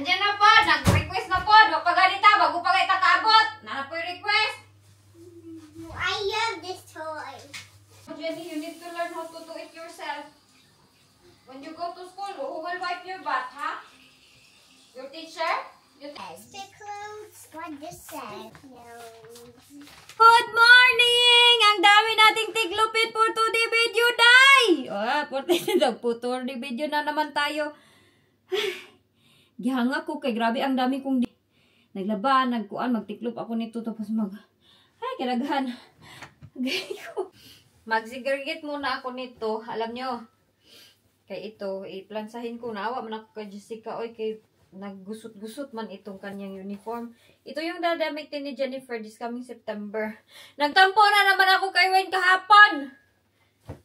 Andiyan na po, nag-request na po. Huwag pa ganita, bago pa kayo takaabot. Nana po yung request. I love this toy. Jenny, you need to learn how to do it yourself. When you go to school, who will wipe your butt, ha? Your teacher? Your The clothes. What this say? No. Good morning! Ang dami nating tiglupit for today video, day! For today video na naman tayo. Gihanga ko kay grabe ang dami kong naglaba, nagkuan, magtiklop ako nito tapos ay, kinagahan. Mag-segregate muna ako nito. Alam nyo, kay ito, iplansahin ko. Naawa man ako kay Jessica. Oy, kay naggusot-gusot man itong kanyang uniform. Ito yung dadamitin ni Jennifer this coming September. Nagtampo na naman ako kay Wayne kahapon.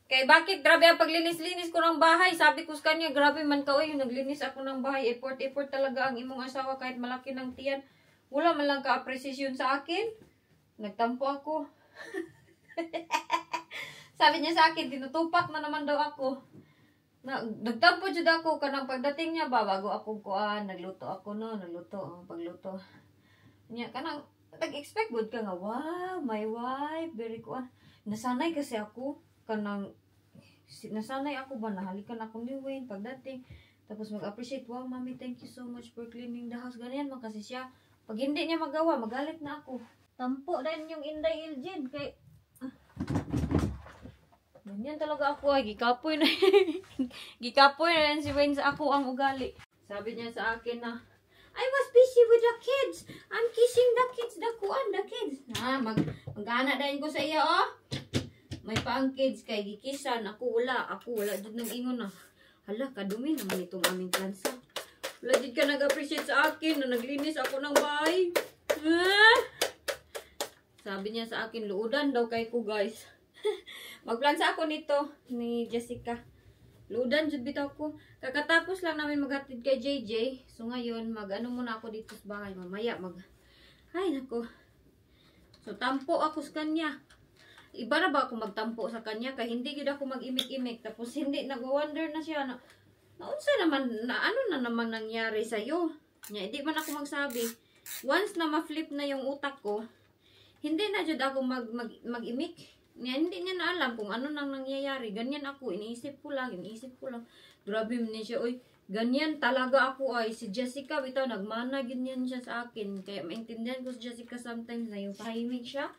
Kay bakit grabe ang paglinis-linis ko ng bahay. Sabi ko sa kanya, grabe man ka, oy, naglinis ako ng bahay. Effort talaga ang imong asawa kahit malaki ng tiyan. Wala man lang ka-appreciation sa akin. Nagtampo ako. Sabi niya sa akin, tinutupak na naman daw ako. Nagtampo dyan ako. Kanang pagdating niya ba, bago ako kuan, nagluto ako no, pagluto. Niya, kanang, nag-expect good ka nga, wow, my wife, very kuan. Nasanay kasi ako, kanang, nasanay ako ba, nahalikan ako ni Wayne pagdating. Tapos mag-appreciate, wow, mommy, thank you so much for cleaning the house. Ganyan man kasi siya. Pag hindi niya magawa, magalit na ako. Tampo din yung Inday Iljin kay ganyan talaga ako ay gikapoy na gikapoy na si Wayne sa ako ang ugali. Sabi niya sa akin na I was busy with the kids. I'm kissing the kids, the kids. Mag-ana din ko sa iya oh. May paang kids kay gikisan ako wala jud nang ingon na. Hala kadumi naman itong aming plansa. Wala jud ka nag-appreciate sa akin na naglinis ako ng bahay. Sabi niya sa akin, luudan daw kay ko guys. Magplansa ako nito ni Jessica. Luudan jud bitaw ko. Kakatapos lang namin maghatid kay JJ. So ngayon, mag-ano muna ako dito sa bahay. Mamaya ay nako. So tampo ako sa kanya. Iba na ba ako magtampo sa kanya? Kaya hindi gid ako mag-imik-imik. Tapos hindi, nag-wonder na siya na unsa naman, ano na naman nangyari sa'yo? Nya, hindi man ako magsabi. Once na ma-flip na yung utak ko, hindi na jud ako mag-imik. Hindi niya na alam kung ano nang nangyayari. Ganyan ako. Iniisip ko lang. Grabe man siya. Oy, ganyan talaga ako ay. Si Jessica, bitaw, nagmana ganyan siya sa akin. Kaya maintindihan ko si Jessica sometimes na yung tahimik siya.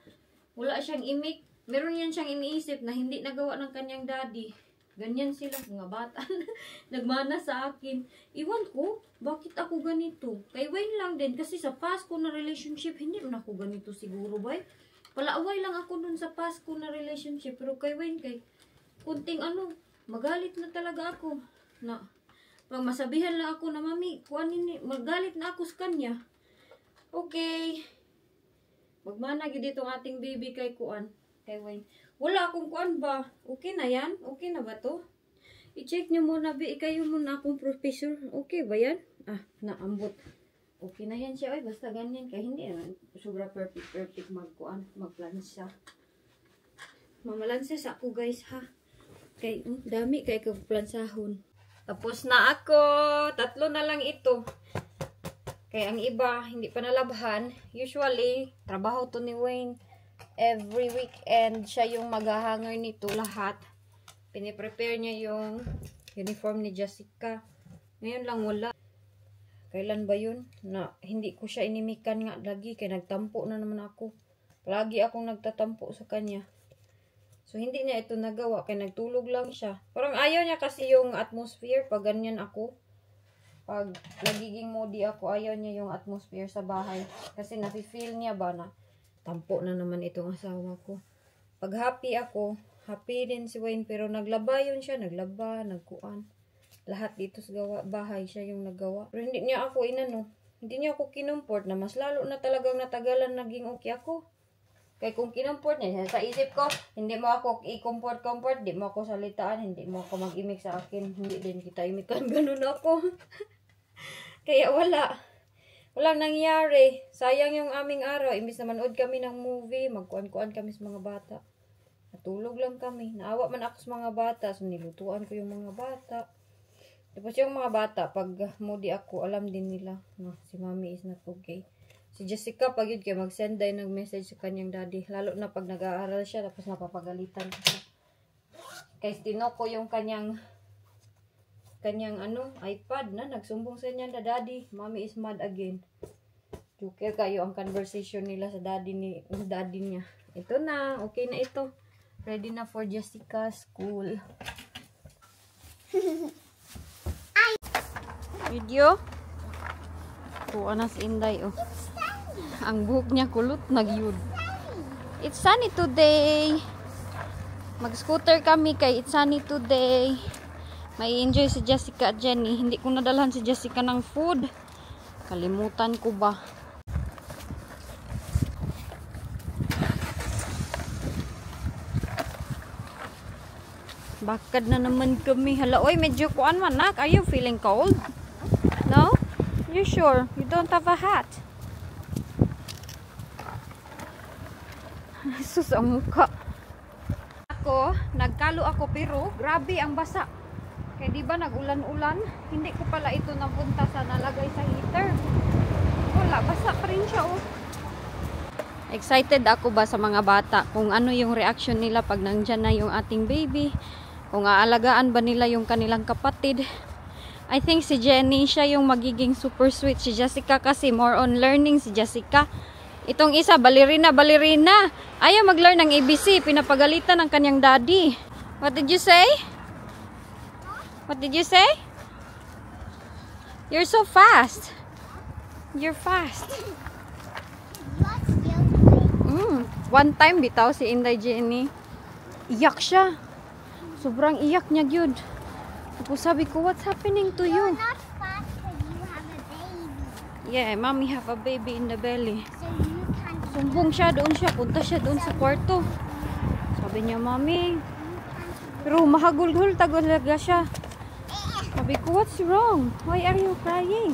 Wala siyang imik. Meron yan siyang iniisip na hindi nagawa ng kanyang daddy. Ganyan sila, mga bata. Nagmana sa akin. Iwan ko, bakit ako ganito? Kay Wayne lang din. Kasi sa past ko na relationship, hindi man ako ganito siguro, bay. Palaaway lang ako dun sa past ko na relationship. Pero kay Wayne, kay kunting magalit na talaga ako. Na, pag masabihan lang ako na, mami, magalit na ako sa kanya. Okay. Magmana gid itong ating baby kay kay Wayne. Wala akong kuan ba? Okay na yan? Okay na ba to? I-check nyo muna, kayo muna akong professor. Okay ba yan? Naambot. Okay na yan siya. Ay, basta ganyan. Kaya hindi naman sobra perfect magplansa. Mamalansa sa ako guys ha. Kay, dami kay kagplansahon. Tapos na ako. 3 na lang ito. Kaya ang iba, hindi pa nalabhan. Usually, trabaho to ni Wayne. Every weekend, siya yung maghahanger nito lahat. Piniprepare niya yung uniform ni Jessica. Ngayon lang wala. Kailan ba yun? Na hindi ko siya inimikan nga lagi. Kaya nagtampo na naman ako. Palagi akong nagtatampo sa kanya. So, hindi niya ito nagawa. Kaya nagtulog lang siya. Parang ayaw niya kasi yung atmosphere. Pag ganyan ako. Pag nagiging moody ako, ayaw niya yung atmosphere sa bahay. Kasi nafe-feel niya ba na tampo na naman itong asawa ko. Pag happy ako, happy din si Wayne. Pero naglaba yun siya. Naglaba, nagkuan. Lahat dito sa bahay siya yung nagawa. Pero hindi niya ako hindi niya ako kinumport na mas lalo na talagang natagalan naging okay ako. Kaya kung kinumport niya, sa isip ko, hindi mo ako i-comfort, hindi mo ako salitaan, hindi mo ako mag-imik sa akin, hindi din kita imikan, ganun ako. Kaya walang nangyari. Sayang yung aming araw. Imbis na manood kami ng movie, magkuan-kuan kami sa mga bata. Natulog lang kami. Naawa man ako sa mga bata. So, nilutuan ko yung mga bata. Tapos yung mga bata, pag moody ako, alam din nila na si mommy is not okay. Si Jessica, pag yun kayo, mag-send din ng message sa kanyang daddy. Lalo na pag nag-aaral siya, tapos napapagalitan siya. Kaya tinoko yung kanyang iPad na nagsumbong sa niya na daddy, mommy is mad again. Joker kayo ang conversation nila sa daddy niya. Ito na, okay na ito. Ready na for Jessica's school. Video. Kuha na si Inday, oh. Ang buhok niya kulot nagyud. It's sunny today. Mag-scooter kami kay it's sunny today. May enjoy si Jessica at Jenny. Hindi ko nadalhan si Jessica ng food. Kalimutan ko ba? Bakad na naman kami. Hala, oy, medyo kuan man nak. Are you feeling cold? No? You sure? You don't have a hat? Sus, ang mukha. Nagkalo ako pero grabe ang basa. Kaya di ba nag-ulan-ulan? Hindi ko pala ito napunta sa nalagay sa heater. Wala, basa pa rin siya, oh. Excited ako ba sa mga bata kung ano yung reaction nila pag nandyan na yung ating baby. Kung aalagaan ba nila yung kanilang kapatid. I think si Jenny, siya yung magiging super sweet. Si Jessica kasi more on learning si Jessica. Itong isa, balerina. Ayaw mag-learn ng ABC. Pinapagalitan ng kanyang daddy. What did you say? What did you say? You're so fast. You're fast. One time bitaw si Inday Jenny. Iyak siya. Sobrang iyak niya gyud. Tapos sabi ko, what's happening to you? You're not fat because you have a baby. Yeah, mommy have a baby in the belly. So you can't. Sumbong siya, punta siya doon sa kwarto. Sabi niya, mommy. Pero mahagulhul talaga siya. Sabi ko, what's wrong? Why are you crying?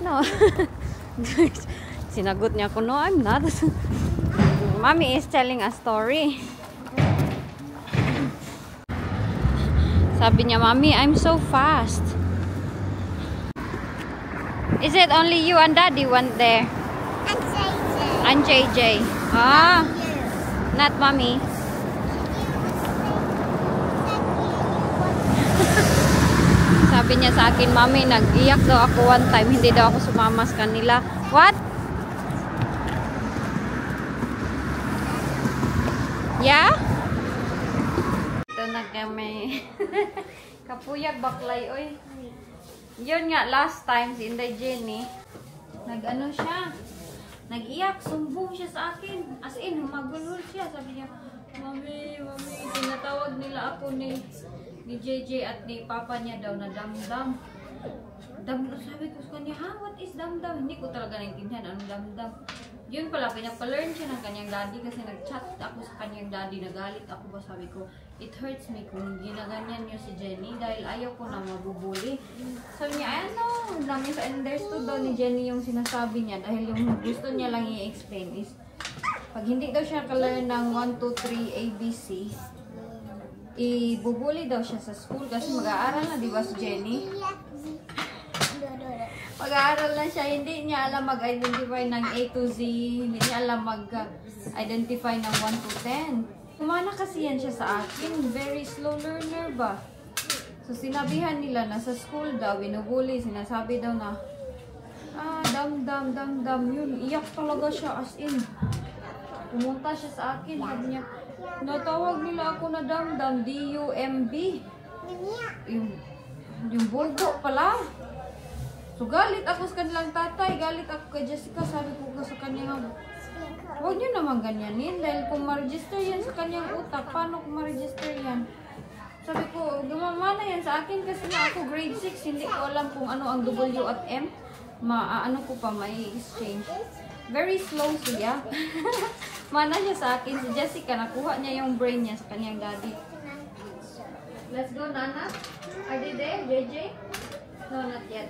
No. Sinagot niya ako, no, I'm not. Mommy is telling a story. Sabi niya, mommy, I'm so fast. Is it only you and daddy went there? And JJ. And JJ. Ah, not mommy. Sabi niya sa akin, mommy, nag-iyak daw ako one time. Hindi daw ako sumama sa kanila. What? Yeah? Ito na kami. Kapuyag baklay, oy. Yun nga, last time si Inday Jenny, nag-ano siya, nag-iyak, sumbong siya sa akin. As in, humagulhol siya. Sabi niya, mami, tinatawag nila ako ni JJ at ni papa niya daw na damdam. Sabi ko sa kanya, ha? What is damdam? Hindi ko talaga naintindihan anong damdam. Yun pala, pinapalearn siya ng kanyang daddy kasi nag-chat ako sa kanyang daddy. Nagalit ako ba? Sabi ko, it hurts me kung ginaganyan niyo si Jenny dahil ayaw ko na mabubuli. Sabi niya, ano? Ang dami sa understood daw ni Jenny yung sinasabi niya dahil yung gusto niya lang i-explain is pag hindi daw siya ka-learn ng 1, 2, 3, ABC, ibubuli daw siya sa school kasi mag-aaral na, di ba si Jenny? Mag-aaral na siya, hindi niya alam mag-identify ng A to Z, hindi niya alam mag-identify ng 1 to 10. Kumana kasi yan siya sa akin, very slow learner ba? So sinabihan nila na sa school daw, binubuli, sinasabi daw na, dam, yun, iyak talaga siya as in. Pumunta siya sa akin, sabi niya, natawag nila ako na dam, D-U-M-B. Yung bulgo pala. So galit ako sa kanilang tatay, galit ako kay Jessica, sabi ko sa kanya, huwag niyo naman ganyanin dahil kung ma-register yan sa kanyang utak, paano kung ma-register yan? Sabi ko, gumamana yan sa akin kasi na ako grade 6, hindi ko alam kung ano ang W at M. Ano ko pa, may exchange. Very slow siya. Mana niya sa akin, si Jessica, nakuha niya yung brain niya sa kanyang daddy. Let's go, Nana. Are they there, JJ? No, not yet.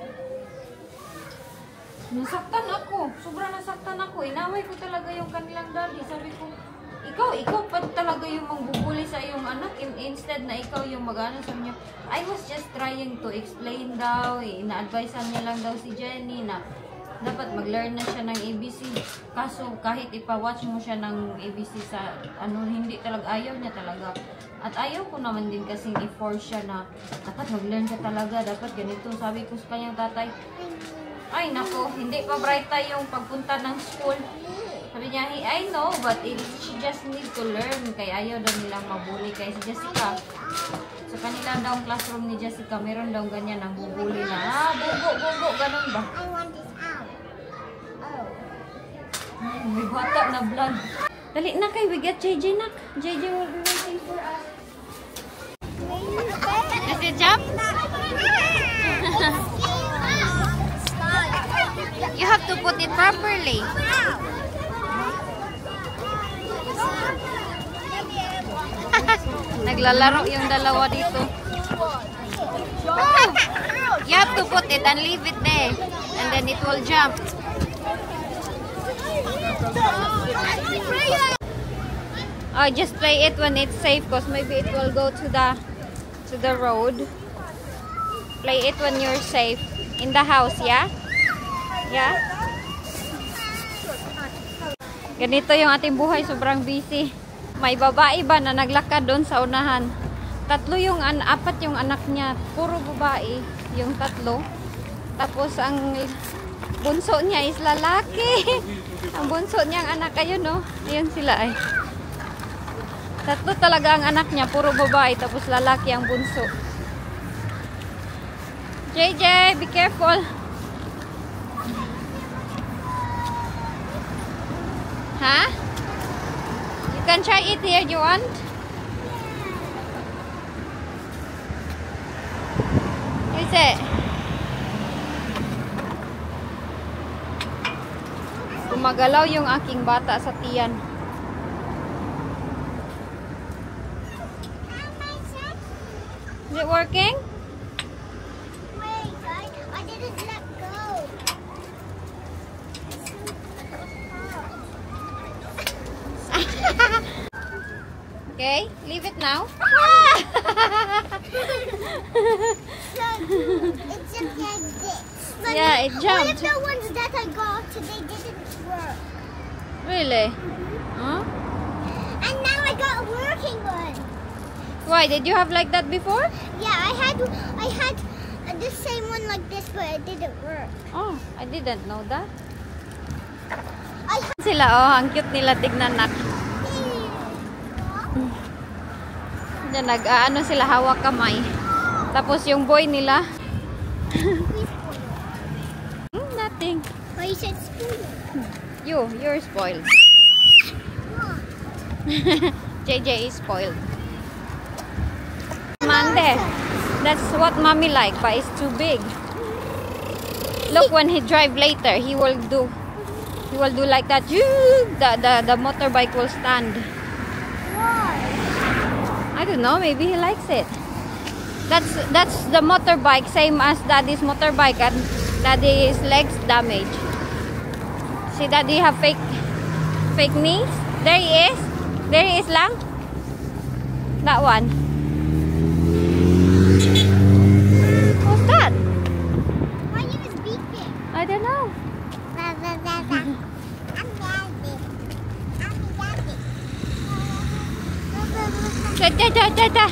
Nasaktan ako. Sobrang nasaktan ako. Inaway ko talaga yung kanilang daddy. Sabi ko, Ikaw pa talaga yung mangbubuli sa iyong anak instead na ikaw yung mag-ano sa niya. I was just trying to explain daw, ina-advisean niya lang daw si Jenny na dapat mag-learn na siya ng ABC. Kaso kahit ipa-watch mo siya ng ABC sa ano, hindi talaga, ayaw niya talaga. At ayaw ko naman din kasing i-force siya na dapat mag-learn ka talaga, dapat ganito. Sabi ko sa kanyang tatay, ay nako, hindi pa bright yung pagpunta ng school. Sabi niya, hey, I know, but she just need to learn. Kaya ayaw daw nilang mabuli. Kaya si Jessica, sa kanila daw ang classroom ni Jessica, meron daw ganyan ang bubuli na, bugo, ganun ba? I want this out. Oh. Ay, may bata na blood. Dali na kay, we get JJ nak. JJ will be waiting for us. Is it jump? You have to put it properly. Naglalaro yung dalawa dito. Oh, you have to put it and leave it there. And then it will jump. Oh, just play it when it's safe because maybe it will go to the road. Play it when you're safe. In the house, yeah? Yeah? Ganito yung ating buhay, sobrang busy. May babae ba na naglakad doon sa unahan? Apat yung anak niya, puro babae, yung tatlo. Tapos ang bunso niya is lalaki. Ang bunso niyang anak, ayun no? Ayun sila ay. Tatlo talaga ang anak niya, puro babae, tapos lalaki ang bunso. JJ, be careful. Huh? You can try it here, you want? Is it? Gumagalaw yung aking bata sa tiyan. Is it working? Wait, guys, I didn't let go. Okay, leave it now. It's just like this. But Yeah, it one jumped. of the ones that I got, they didn't work. Really? Huh? And now I got a working one. Why? Did you have like that before? Yeah, I had the same one like this, but it didn't work. Oh, I didn't know that. I Sila, oh, ang cute nila tignan nak. Diyan, nag-ano sila, hawak kamay. Tapos yung boy nila, nothing. Oh, you said spoon. You're spoiled. JJ is spoiled. Mande, that's what mommy like, but it's too big. Look, when he drive later, he will do like that. The motorbike will stand. Why? I don't know, maybe he likes it. That's the motorbike, same as daddy's motorbike, and daddy's legs damaged. See, daddy have fake knees. There he is. There he is lang. That one. What's that? Why you was beeping? I don't know. I'm daddy. I'm daddy. Ta.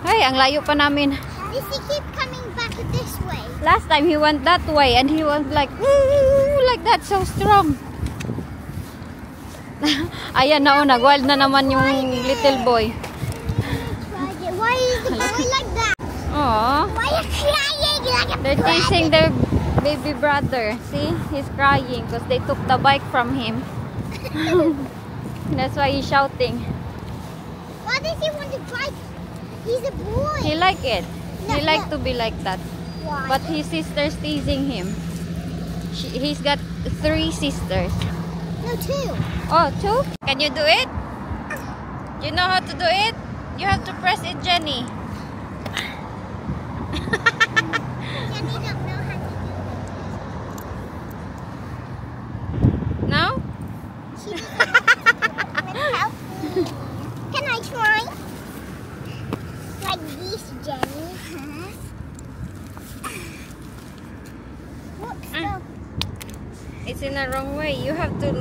Ay, ang layo pa namin. Does he keep coming back this way? Last time he went that way and he was like, "Ooh," like that, so strong. Ayan na, oh, nag-wild na naman yung little boy. Why is the boy like that? Aww. Why are you crying like a They're chasing their baby brother. See? He's crying because they took the bike from him. That's why he's shouting. Why does he want to drive? He's a boy. He like it. He No, like no. to be like that. Why? But his sister's teasing him. He's got 3 sisters. No, 2. Oh, 2? Can you do it? You know how to do it? You have to press it, Jenny. Jenny don't know how to do No? it. She doesn't know how to do it. in the wrong way. You have to...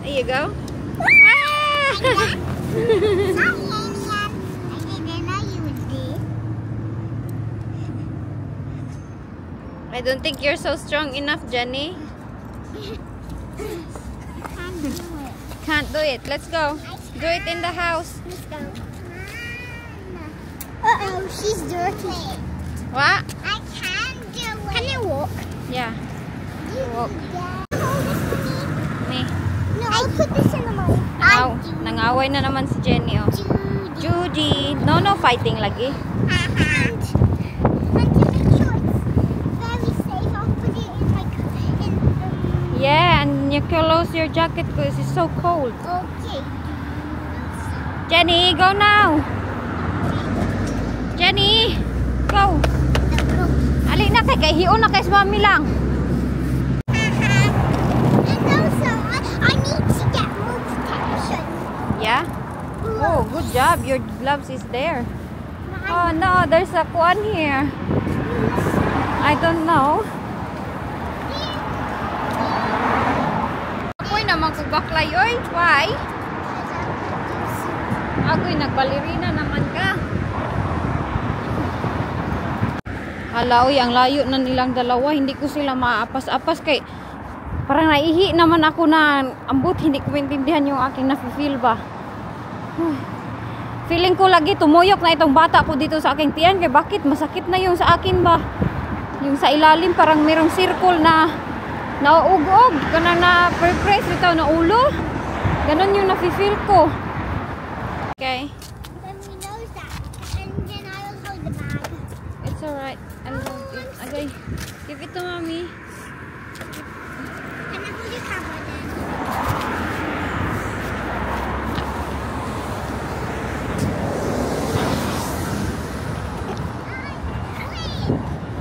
There you go. Ah! I don't think you're so strong enough, Jenny. Can't do it. Let's go. Do it in the house. Let's go. Uh-oh, she's dirty. What? I can do it. Can you walk? Yeah. Walk. Me. No, I'll put this in the mouth. Nangaway na naman si Jenny, oh. Judy. No fighting lagi. And to make sure it's very safe, I'll put it in like Yeah, and you close your jacket because it's so cold. Okay. Jenny, go now. Jenny, go. Ali na kay hiyon na kay mami lang. And also, I need to get more protection. Yeah? Oh, good job. Your gloves is there. Oh no, there's a kuan here. I don't know. Ako'y naman kung baklay, oy. Why? Ako'y nagballerina naman ka. Hala, oy, ang layo na nilang dalawa. Hindi ko sila maapas-apas kay parang naihi naman ako na ambot. Hindi ko maintindihan yung aking nafe-feel ba. Feeling ko lagi tumuyok na itong bata ko dito sa aking tiyan. Kaya bakit masakit na yung sa akin ba? Yung sa ilalim parang merong circle na nauugog. Kana na press bitaw na ulo. Ganon yung nafe-feel ko. Okay. Then we know that. And then I'll hold the bag. It's alright. I'll hold it. Okay. Give it to mommy. Can I hold your camera then?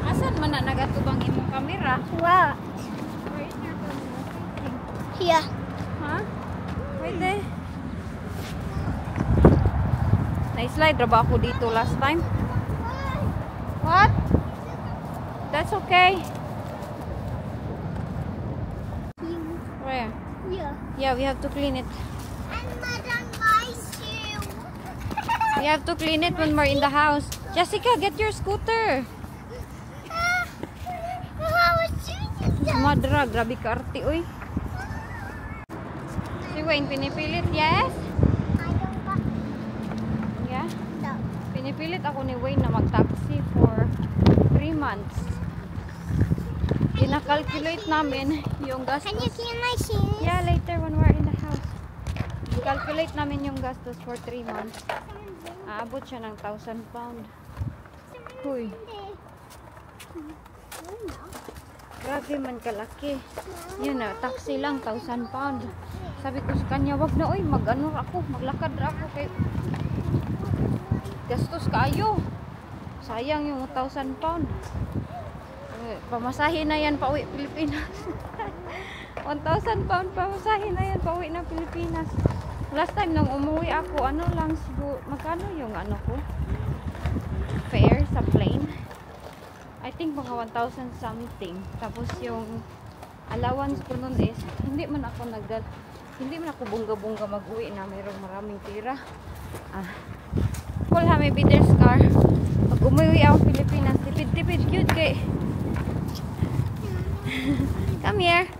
Asan man na nagatubang imong kamera? What? Where is your camera? Here. Huh? Right there. Na-slide ra ba ako dito last time? What? That's okay. Where? Yeah. Yeah, we have to clean it. And Madam likes you. We have to clean it when we're in the house. Jessica, get your scooter. Madra, grabe ka arte, uy. Si Wayne, pinipilit, yes? Yeah? Pinipilit ako ni Wayne na mag-taxi for 3 months. Kinakalculate namin yung gastos. Can you clean my shoes? Yeah, later when we're in the house. Calculate namin yung gastos for 3 months. Aabot siya ng 1,000 pound. Huy. Grabe man kalaki. Yun na, taxi lang, 1,000 pound. Sabi ko sa kanya, wag na, oy, mag-ano ako, maglakad ra ako kay gastos kaayo. Sayang yung 1,000 pound. Pamasahe na yan pa uwi Pilipinas. 1,000 pound pamasahe na yan pa uwi na Pilipinas. Last time nung umuwi ako, ano lang siguro, magkano yung ano ko? Fare sa plane. I think mga 1,000 something. Tapos yung allowance ko nun is, hindi man ako bunga-bunga mag-uwi na mayroong maraming tira. Full hami bidders car. Pag umuwi ako Pilipinas, tipid-tipid cute kay. Come here.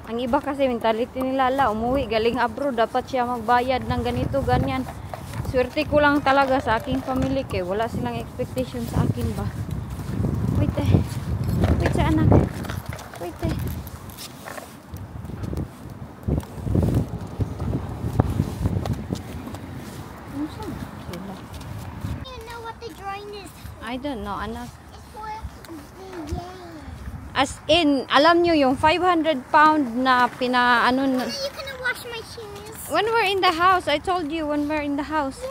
Ang iba kasi mentality nila, umuwi galing abroad, dapat siya magbayad ng ganito, ganyan. Swerte ko lang talaga sa aking family kay wala silang expectation sa akin ba. Wait sa anak. Wait You know what the drawing is? I don't know, anak. It's for the game. As in, alam nyo yung 500 pound na pinaano na. You can wash my shoes. When we're in the house, I told you when we're in the house.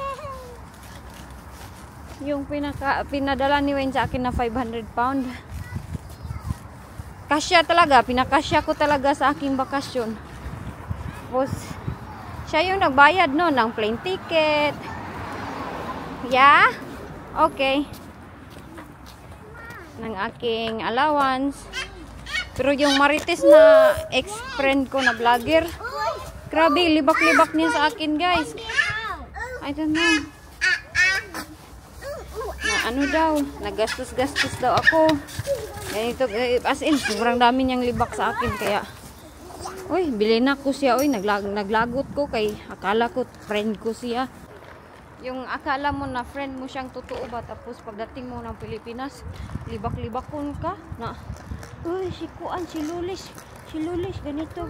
Yung pinadala ni Wayne sa akin na 500 pound. Kasya talaga, pinakasya ko talaga sa aking bakasyon. Tapos, siya yung nagbayad no ng plane ticket. Yeah? Okay. Ng aking allowance. Pero yung Marites na ex-friend ko na vlogger, grabe, libak-libak niya sa akin, guys. I don't know. Na ano daw, nagastos-gastos daw ako. Ganito, as in, sobrang dami niyang libak sa akin. Kaya, uy, bilhin ako siya. Uy, naglagot ko kay akala ko friend ko siya. Yung akala mo na friend mo siyang totoo ba, tapos pagdating mo ng Pilipinas, libak-libakon ka na, uy, si Kuan, si Lulis, ganito,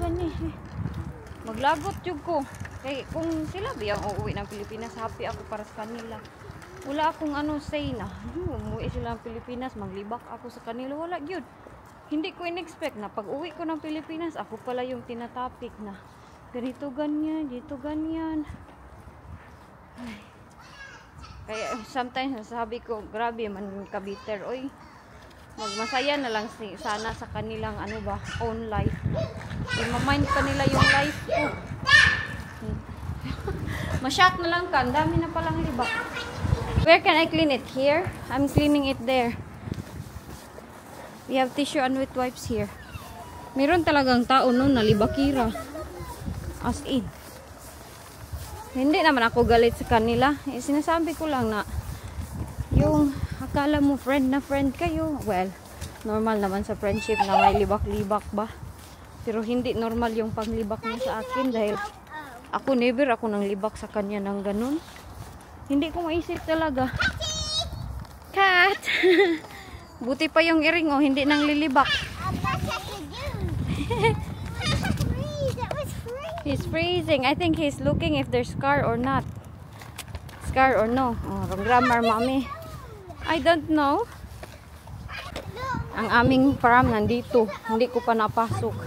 maglagot yung ko. Kaya kung sila biyang uuwi ng Pilipinas, happy ako para sa kanila. Wala akong say na, umuwi sila ng Pilipinas, maglibak ako sa kanila, wala yun. Hindi ko in-expect na pag uwi ko ng Pilipinas, ako pala yung tinatapik na ganito, ganyan, dito, ganyan. Ay. Kaya sometimes nasabi ko, grabe man kabiter, oy. Magmasaya na lang sana sa kanilang own life. I-mind pa nila yung life ko. Masyak na lang ka, ang dami na palang libak. Where can I clean it? Here? I'm cleaning it there. We have tissue and wet wipes here. Meron talagang tao no na libakira. As in. Hindi naman ako galit sa kanila. Sinasabi ko lang na yung akala mo friend na friend kayo. Well, normal naman sa friendship na may libak-libak ba. Pero hindi normal yung panglibak niya sa akin dahil ako never ako nang libak sa kanya ng ganun. Hindi ko maisip talaga. Cat! Buti pa yung iring hindi nang lilibak. He's freezing. I think he's looking if there's scar or not. Scar or no. Oh, wrong grammar, mommy. I don't know. Ang aming farm nandito. Hindi ko pa napasok.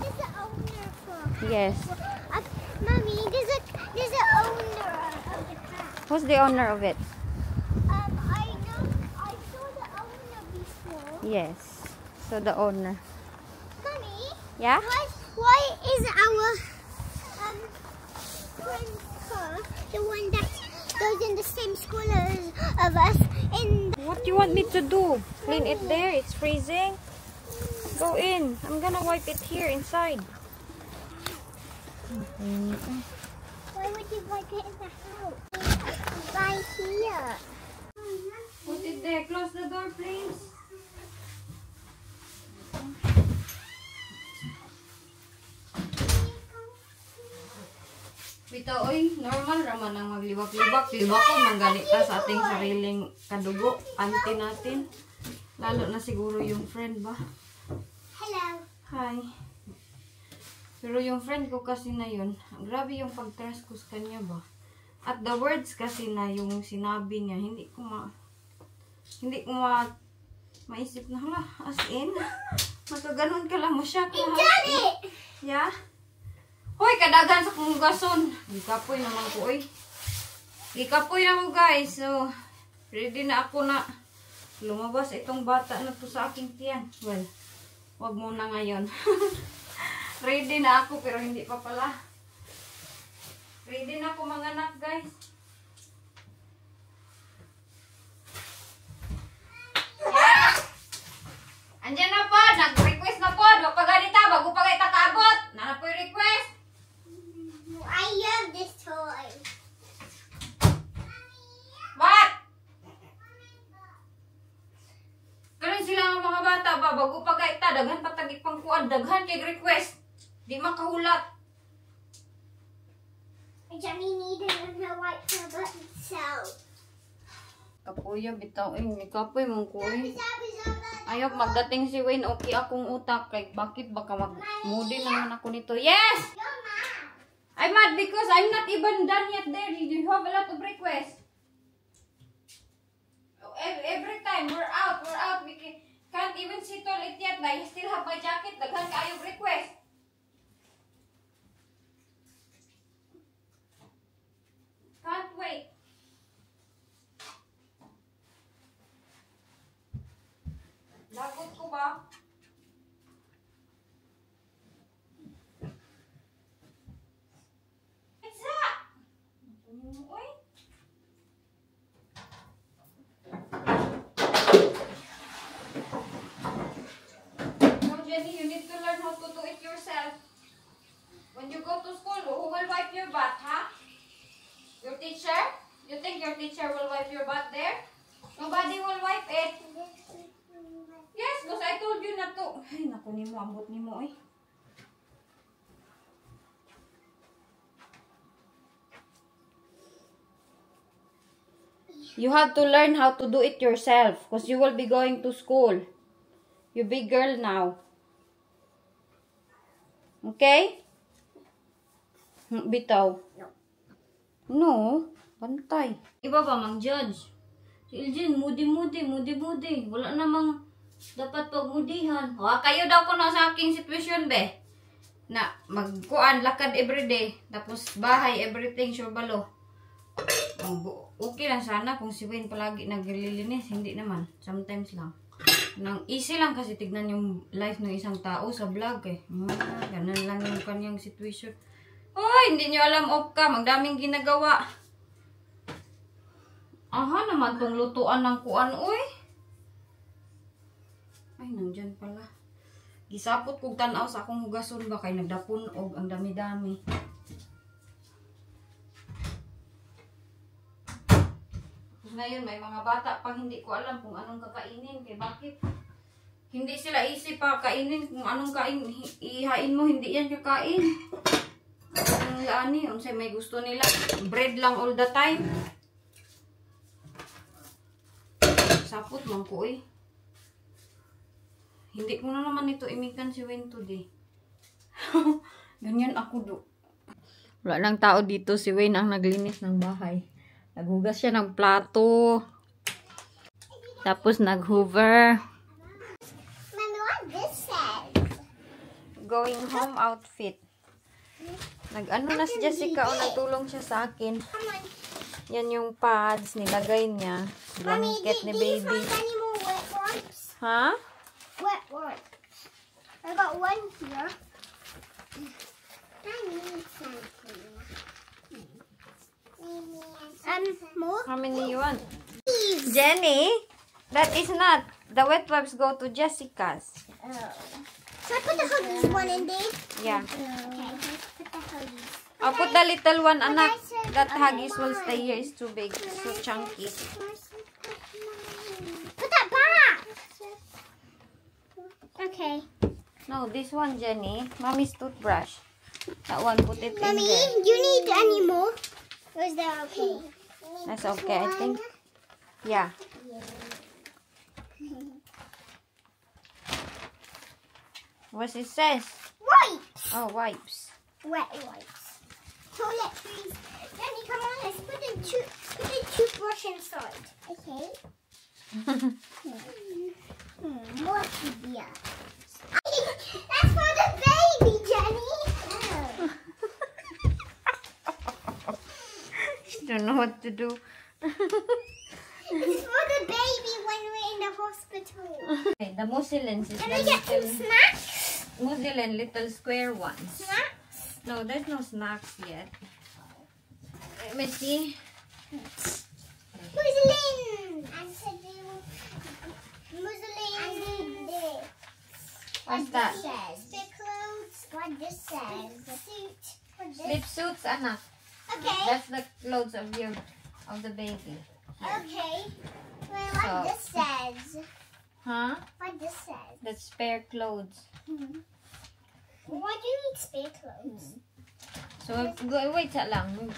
Yes. Mommy, there's a owner of the cat. Who's the owner of it? I know. I saw the owner before. Yes. So the owner. Mommy. Yeah? Why is our friend's car the one that goes in the same school of us? What do you want me to do? Clean it there? It's freezing. Go in. I'm gonna wipe it here inside. Why would you like it in the house? Right here. Put it there. Close the door, please. Bito, oy, normal raman ang magliwak-liwak. Liwakon, manggalit ka sa ating sariling kadugo. Auntie natin. Lalo na siguro yung friend ba? Hello. Hi. Pero yung friend ko kasi na yun, grabe yung pag-trust ko sa kanya ba? At the words kasi na yung sinabi niya, hindi ko maisip na, hala, as in, magkaganon ka lang mo siya. Yeah? Hoy, kadagan sa kong gason. Gikapoy naman ko, oy. Gikapoy na ko, guys. So, ready na ako na lumabas itong bata na to sa aking tiyan. Well, wag muna ngayon. Ready na ako, pero hindi pa pala. Ready na ako mga anak, guys. Yeah! Andiyan na po. Nag-request na po. Magpaganita, bago pa kayo takabot. Na po yung request. I love this toy. What? Ganun sila ang mga bata ba? Bago pa kayo ta, daghan patagip pang kuan, daghan kay request. Di makahulat. Johnny needed to wipe her butt himself. Kapuya, bitaw. Kapoy mong kuy. Ayok, magdating si Wayne, okay akong utak. Kay bakit baka mag-moody naman ako nito. Yes! I'm mad because I'm not even done yet there. You have a lot of requests. Every time we're out. We can't even sit on it yet. I still have my jacket. Daghan kayong request. Can't wait. Lagot ko ba? What's that? Uy. Jenny, you need to learn how to do it yourself. When you go to school, who will wipe your butt, huh? Your teacher? You think your teacher will wipe your butt there? Nobody will wipe it. Yes, because I told you not to. Ay, naku ni mo, ambot ni mo eh. You have to learn how to do it yourself because you will be going to school. You big girl now. Okay? Bitaw. No. Bantay. Iba ba mang judge? Si Elgin, moody. Wala namang dapat pagmudihan. O, kayo daw ko na sa aking situation, be. Na, magkuan, lakad everyday. Tapos, bahay, everything, sure balo. Okay lang sana kung si Wayne palagi naglilinis. Hindi naman. Sometimes lang. Easy lang kasi tignan yung life ng isang tao sa vlog eh. Ganun lang yung kanyang situation. Hoy, hindi nyo alam off ka. Magdaming ginagawa. Aha naman tong lutuan ng kuan, uy. Ay, nandyan pala. Gisapot kong tanaw sa akong hugason ba kay nagdapon og ang dami-dami. Ngayon, may mga bata pang hindi ko alam kung anong kakainin. Kaya bakit? Hindi sila isip pa kainin kung anong ihain mo. Hindi yan kakain. Ang laani, unsay may gusto nila. Bread lang all the time. Sapot lang ko eh. Hindi ko na naman ito imikan si Wayne today. Ganyan ako do. Wala nang tao dito. Si Wayne ang naglinis ng bahay. Naghugas siya ng plato. Tapos nag-hoover. Mommy, what this says? Going home outfit. Nag-ano na si Jessica o nagtulong siya sa akin. Come on. Yan yung pads. Nilagay niya. Blanket ni baby. Any more wet wipes? Ha? Wet wipes. I got one here. I need something. More? How many you want? Jenny, that is not. The wet wipes go to Jessica's. Oh. So I put the Huggies one in there? Yeah. Okay, let's put the Huggies. I'll put the little one, anak. said- That okay, Huggies will why? stay here. It's too big. So chunky. Put that back! Okay. No, this one, Jenny. Mommy's toothbrush. That one, put it in Mommy, there. do you need any more? Or is that okay? That's okay, I think. Yeah. What it says? Wipes! Oh, wipes. Wet wipes. Toiletries. Jenny, come on, let's put the toothbrush inside. Okay. More beer. That's for the baby, Jenny. Oh. Don't know what to do. It's for the baby when we're in the hospital. Okay, the muslins is Can the I get some little snacks? muslin, little square ones. Snacks? No, there's no snacks yet. Let me see. Muslin! And to do muslin. And this. What's that? Spare clothes. What this says. Suit. What this? Slip suits, anak. Okay. That's the clothes of the baby. Okay. Well, what So- this says. Huh? What this says. That's spare clothes. Why do you need spare clothes? So wait lang.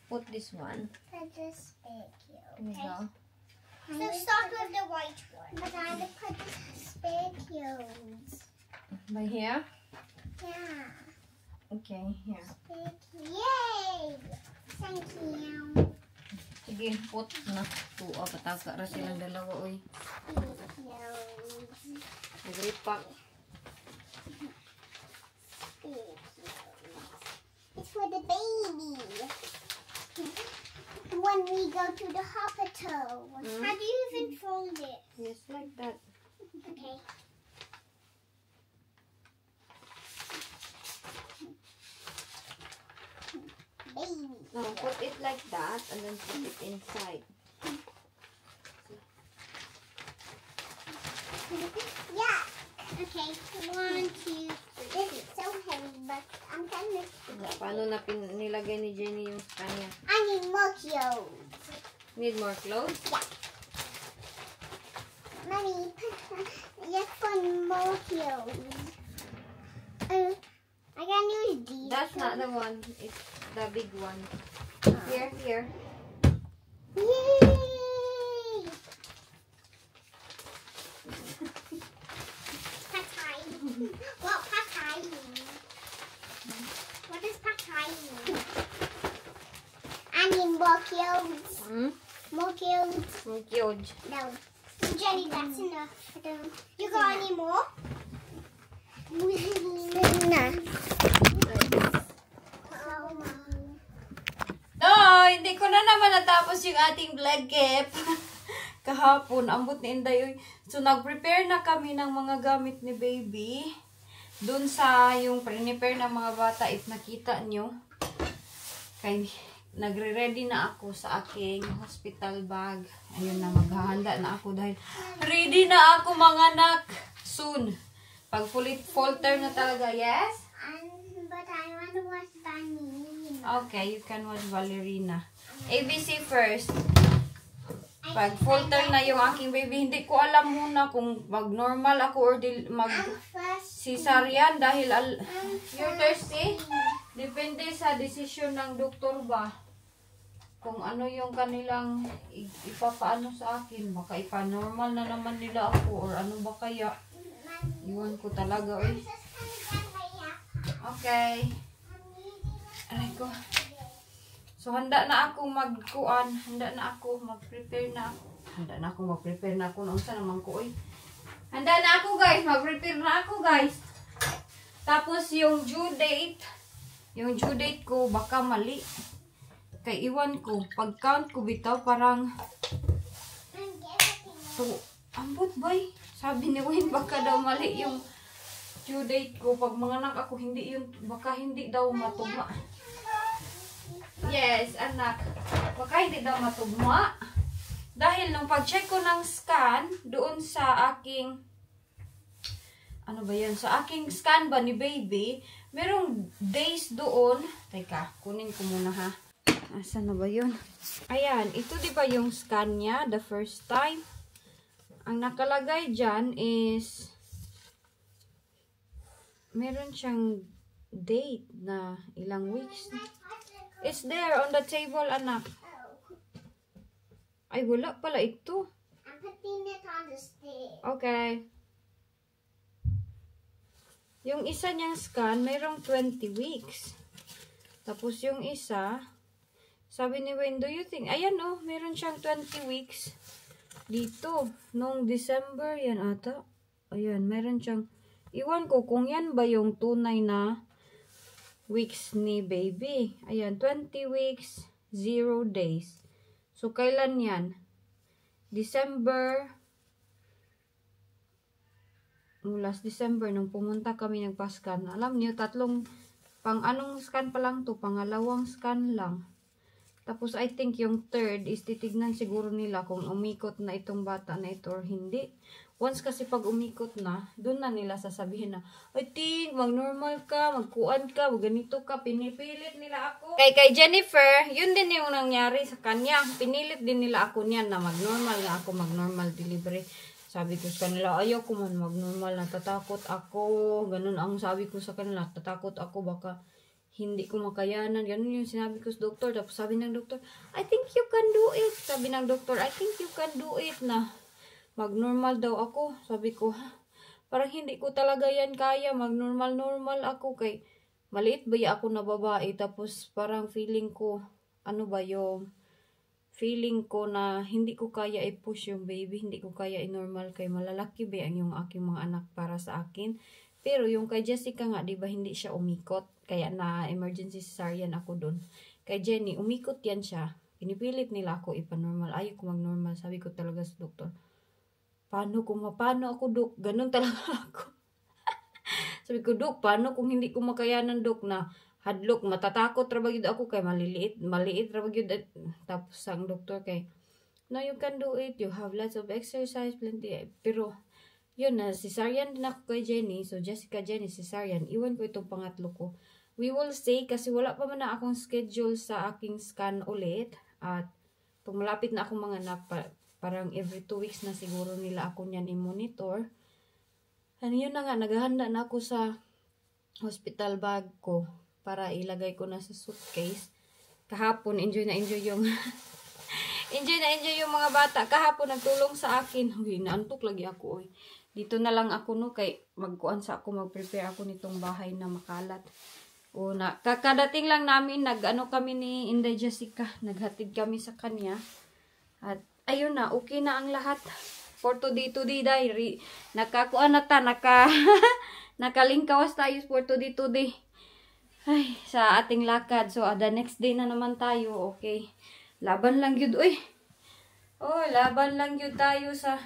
Put this one. Put the spare Here we clothes. go. So start with the white one. But I have to put the spare clothes. By here. Yeah. Okay, here. Spare clothes. Yay! Thank you. Sige, put na. Tuwa, pataka ra silang dalawa, oy. Spare clothes. Nagripak. It's for the baby. When we go to the hospital. How do you even fold it? Yes, like that. Okay. Baby. No, put it like that and then put it inside. Yuck. Okay, 1, 2, 3. This is so heavy, but I'm kind of. Paano na nilagay ni Jenny yung kanya? I need more clothes. Need more clothes? Yeah. Mommy, let's put more clothes. I can use these. That's not the one. It's the big one. Here, here. Yay! Patay. What patay mean? What does patay mean? I need more clothes. Hmm? More clothes. Cute. No. Jenny, that's enough. You got any more? No. No, hindi ko na naman natapos yung ating vlog kip. Kahapon, ambot ni Inday. So, nag-prepare na kami ng mga gamit ni baby. Dun sa yung prepare ng mga bata, if nakita nyo. Kay, nagre-ready na ako sa aking hospital bag. Ayun na, maghahanda na ako dahil ready na ako mga anak. Soon. Pag folter na talaga, yes? But I want to watch Bunny. Okay, you can watch Ballerina. ABC first. Pag folter na yung aking baby, hindi ko alam muna kung mag-normal ako or mag-cesarean dahil you're thirsty? Depende sa desisyon ng doktor ba. Kung ano yung kanilang ipapaano sa akin. Baka ipa-normal na naman nila ako or ano ba kaya. Iwan ko talaga. Uy. Okay. Aray ko. So, handa na ako magkuan. Handa na ako. Mag-prepare na ako. Handa na ako. Mag-prepare na ako. Noong saan naman ko, uy. Handa na ako, guys. Mag-prepare na ako, guys. Tapos, yung due date. Yung due date ko, baka mali. Kay iwan ko. Pag-count ko bitaw, parang... So, ambot, boy. Sabi ni Wayne, baka daw mali yung due date ko. Pag mga anak ako, hindi yun, baka hindi daw matugma. Yes, anak. Baka hindi daw matugma. Dahil nung pag-check ko ng scan, doon sa aking, ano ba yan? Sa aking scan ba ni baby, merong days doon. Teka, kunin ko muna ha. Asan na ba yun? Ayan, ito di ba yung scan niya, the first time? Ang nakalagay dyan is, meron siyang date na ilang weeks. It's there on the table, anak. Ay, wala pala ito. I'm putting it on the stick. Okay. Yung isa niyang scan, mayroong 20 weeks. Tapos yung isa, sabi ni Wayne, do you think, ayan oh, meron siyang 20 weeks. Dito, nung December, yan ata. Ayan, meron siyang, iwan ko kung yan ba yung tunay na weeks ni baby. Ayan, 20 weeks, 0 days. So, kailan yan? December, last December, nung pumunta kami nagpa-scan. Alam niyo, anong scan pa lang to? Pangalawang scan lang. Tapos, I think yung third is titignan siguro nila kung umikot na itong bata na ito or hindi. Once kasi pag umikot na, doon na nila sasabihin na, I think, mag-normal ka, magkuan ka, ganito ka, pinipilit nila ako. Kay Jennifer, yun din yung nangyari sa kanya. Pinilit din nila ako niyan na mag-normal na ako, mag-normal delivery. Sabi ko sa kanila, ayaw ko man mag-normal, natatakot ako. Ganun ang sabi ko sa kanila, natatakot ako, baka hindi ko makayanan. Ganun yung sinabi ko sa doktor. Tapos sabi ng doktor, I think you can do it. Sabi ng doktor, I think you can do it na mag-normal daw ako. Sabi ko, parang hindi ko talaga yan kaya. Mag-normal ako kay maliit ba ya ako na babae. Tapos parang feeling ko, ano ba yung feeling ko na hindi ko kaya i-push yung baby. Hindi ko kaya i-normal kay malalaki ba yung aking mga anak para sa akin. Pero yung kay Jessica nga, di ba hindi siya umikot. Kaya na emergency cesarean ako doon. Kay Jenny, umikot yan siya. Pinipilit nila ako ipa-normal. Ayaw ko mag-normal. Sabi ko talaga sa doktor, paano ako, Dok? Ganun talaga ako. Sabi ko, Dok, paano kung hindi ko makayanan, Dok, na hadlok, matatakot rabag yun ako kay maliit rabag yun. Tapos ang doktor kay, no, you can do it. You have lots of exercise, plenty. Pero, yun na, cesarean din ako kay Jenny. So, Jessica, Jenny, cesarean. Iwan ko itong pangatlo ko. We will see, kasi wala pa man na akong schedule sa aking scan ulit. At, pag malapit na akong mga anak, parang every 2 weeks na siguro nila ako niyan i-monitor. Ano yun na nga, naghahanda na ako sa hospital bag ko para ilagay ko na sa suitcase. Kahapon, enjoy na enjoy yung enjoy yung mga bata. Kahapon, nagtulong sa akin. Uy, naantok lagi ako, oy. Dito na lang ako, no, kay magkuan sa ako, mag-prepare ako nitong bahay na makalat. Una, kakadating lang namin, nag-ano kami ni Inday Jessica, naghatid kami sa kanya. At, ayun na, okay na ang lahat. For today diary. Nakakuan na ta, nakalingkawas tayo for today. Ay, sa ating lakad. So, the next day na naman tayo, okay. Laban lang yun, uy. Oh, laban lang yun tayo sa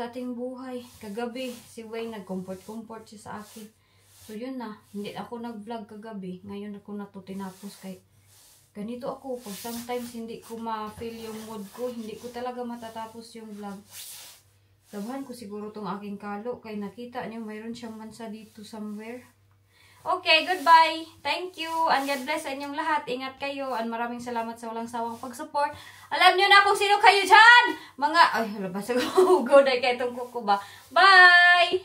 ating buhay. Kagabi, si Wayne nag-comfort siya sa akin. So, yun na. Hindi ako nag-vlog kagabi. Ngayon ako na to tinapos kay ganito ako. Pag sometimes hindi ko ma-feel yung mood ko, hindi ko talaga matatapos yung vlog. Labahan ko siguro tong aking kalo. Kay nakita niyo, mayroon siyang mansa dito somewhere. Okay, goodbye. Thank you. And God bless sa inyong lahat. Ingat kayo. And maraming salamat sa walang sawang pag-support. Alam nyo na kung sino kayo dyan! Mga, ay, labas ako. Go na kay itong kuko ba. Bye!